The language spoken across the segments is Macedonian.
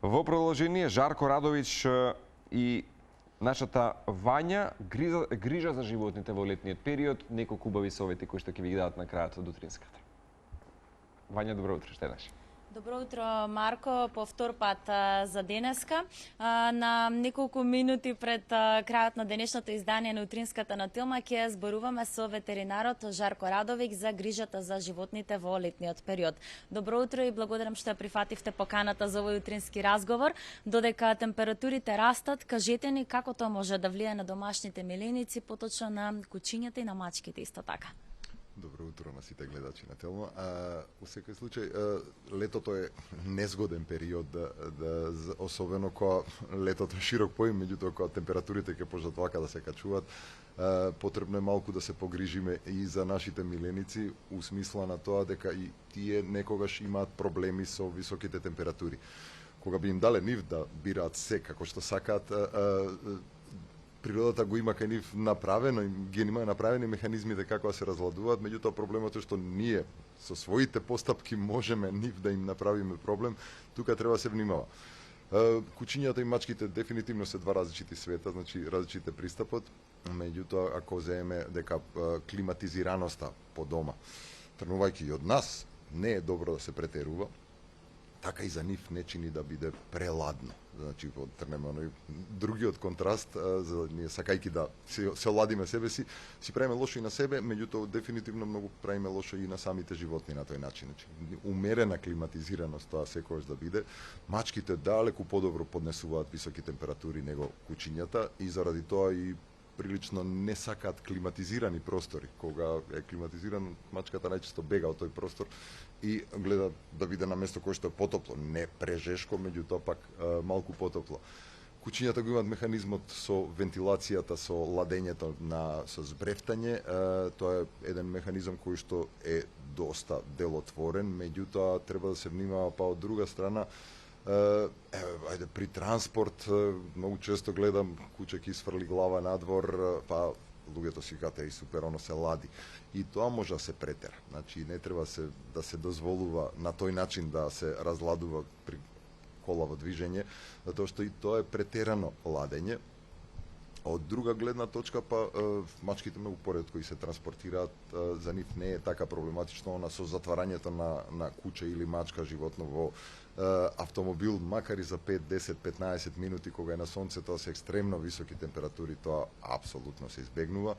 Во продолжение, Жарко Радович и нашата Вања грижа за животните во летниот период, неколку убави совети кои што ќе ви ги дадат на крајот од утринската. Вања, добро утро, што еднаш. Добро утро, Марко, по втор пат за денеска. На неколку минути пред крајот на денешното издание на утринската на Тилма ќе зборуваме со ветеринарот Жарко Радовик за грижата за животните во летниот период. Добро утро и благодарам што прифативте поканата за овој утрински разговор. Додека температурите растат, кажете ни како тоа може да влијае на домашните миленици, поточно на кучињата и на мачките исто така. Добро утро на сите гледачи на Телма. Во секој случај, летото е незгоден период, особено кога летото е широк поим, меѓутоа кога температурите ќе почнат вака да се качуваат, потребно е малку да се погрижиме и за нашите миленици, у смисла на тоа дека и тие некогаш имаат проблеми со високите температури. Кога би им дале нив да бираат се како што сакаат, природата го има кај нив направено, ги има направени механизмите како да се разладуваат, меѓутоа проблемот е што ние со своите постапки можеме нив да им направиме проблем, тука треба да се внимава. Кучињата и мачките дефинитивно се два различити света, значи различите пристапот, меѓутоа ако земеме дека климатизираноста по дома, тргнувајќи и од нас, не е добро да се претерува, така и за нив не чини да биде преладно. Значи, трнеме оној другиот контраст, за ние сакајќи да се оладиме себе си правиме лошо и на себе, меѓутоа дефинитивно многу правиме лошо и на самите животни на тој начин. Значи, умерена климатизираност тоа секогаш да биде. Мачките далеку подобро поднесуваат високи температури него кучињата и заради тоа и прилично не сакаат климатизирани простори. Кога е климатизиран, мачката најчесто бега од тој простор и гледа да биде на место кое што е потопло, не прежешко, меѓутоа пак малку потопло. Кучињата го имаат механизмот со вентилацијата, со ладењето со збрефтање, тоа е еден механизам кој што е доста делотворен, меѓутоа треба да се внимава па од друга страна. При транспорт многу често гледам куче ќе сврли глава надвор, па луѓето си кажат и супер, оно се лади. И тоа може да се претера. Значи не треба да се дозволува на тој начин да се разладува при кола во движење, затоа што и тоа е претерано ладење. Од друга гледна точка, па мачките многу поретко и се транспортираат, за нив не е така проблематично она со затварањето на куче или мачка животно во автомобил, макар и за 5, 10, 15 минути, кога е на сонце, тоа се екстремно високи температури, тоа апсолутно се избегнува.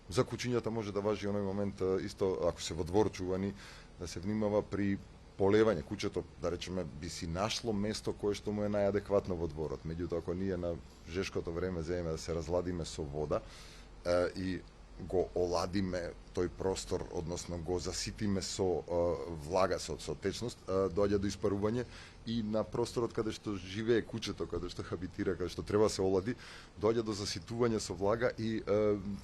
За кучињата може да важи оној момент, исто ако се во двор чувани, да се внимава при полевање. Кучето, да речеме, би си нашло место кое што му е најадекватно во дворот. Меѓутоа, ако ние на жешкото време земеме да се разладиме со вода и го оладиме тој простор, односно го заситиме со влага, со течност, доаѓа до испарување и на просторот каде што живее кучето, каде што хабитира, каде што треба да се олади, доаѓа до заситување со влага и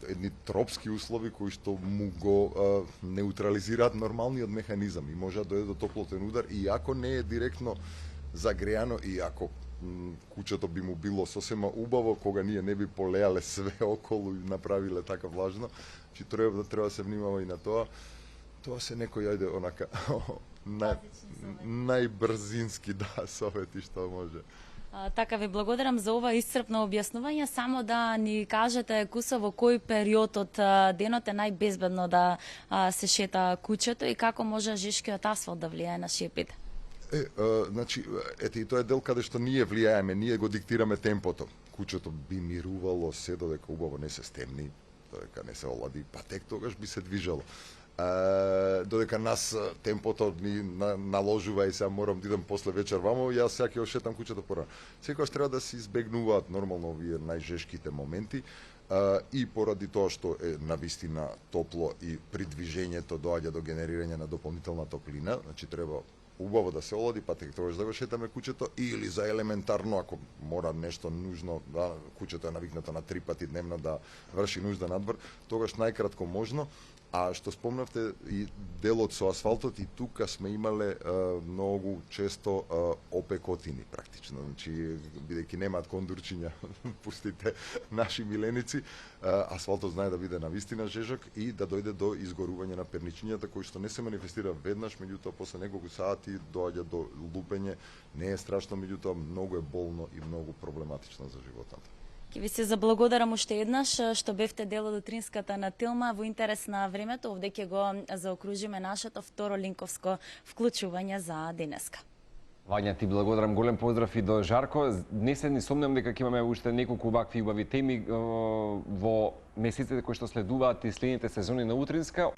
едни тропски услови кои што му го неутрализираат нормалниот механизам и може да дојде до топлотен удар, и ако не е директно загреано и ако кучето би му било сосема убаво, кога ние не би полеале све околу и направиле така влажно, че треба да се внимава и на тоа. Тоа се некои, ајде, онака, најбрзински совети што може. Така ви благодарам за ова исцрпно објаснување. Само да ни кажете, Куса, во кој период од денот е најбезбедно да се шета кучето и како може жешкиот асфалт да влијае на шепите? Значи, ете и тоа е дел каде што ние влијаеме, ние го диктираме темпото. Кучето би мирувало се додека убаво не се стемни, додека не се олади, па тек тогаш би се движало. Додека нас темпото ми наложува и сега морам да идам после вечер вамо, јас сега ќе ошетам кучето порано. Секогаш треба да се избегнуваат нормално овие најжешките моменти и поради тоа што е навистина топло и при движењето доаѓа до генерирање на дополнителна топлина, значи треба убаво да се олади, па тек тогаш да го шетаме кучето, или за елементарно, ако мора нешто нужно, кучето е навикнато на 3 пати дневно да врши нужда надвор, тогаш најкратко можно, А што спомнавте и делот со асфалтот, и тука сме имале многу често опекотини практично. Значи, бидејќи немаат кондурчиња, пустите наши миленици, асфалтот знае да биде навистина жежок и да дојде до изгорување на перничињата, кои што не се манифестира веднаш, меѓутоа после неколку сати доаѓа до лупење. Не е страшно, меѓутоа многу е болно и многу проблематично за животот. Ќе ви се заблагодарам уште еднаш што бевте дел од утринската на Тилма. Во интерес на времето, овде ќе го заокружиме нашето второ линковско вклучување за денеска. Вања, ти благодарам, голем поздрав и до Жарко. Днес ни сомнам дека ќе имаме уште неколку вакви убави теми во месеците кои што следуваат и следните сезони на Утринска.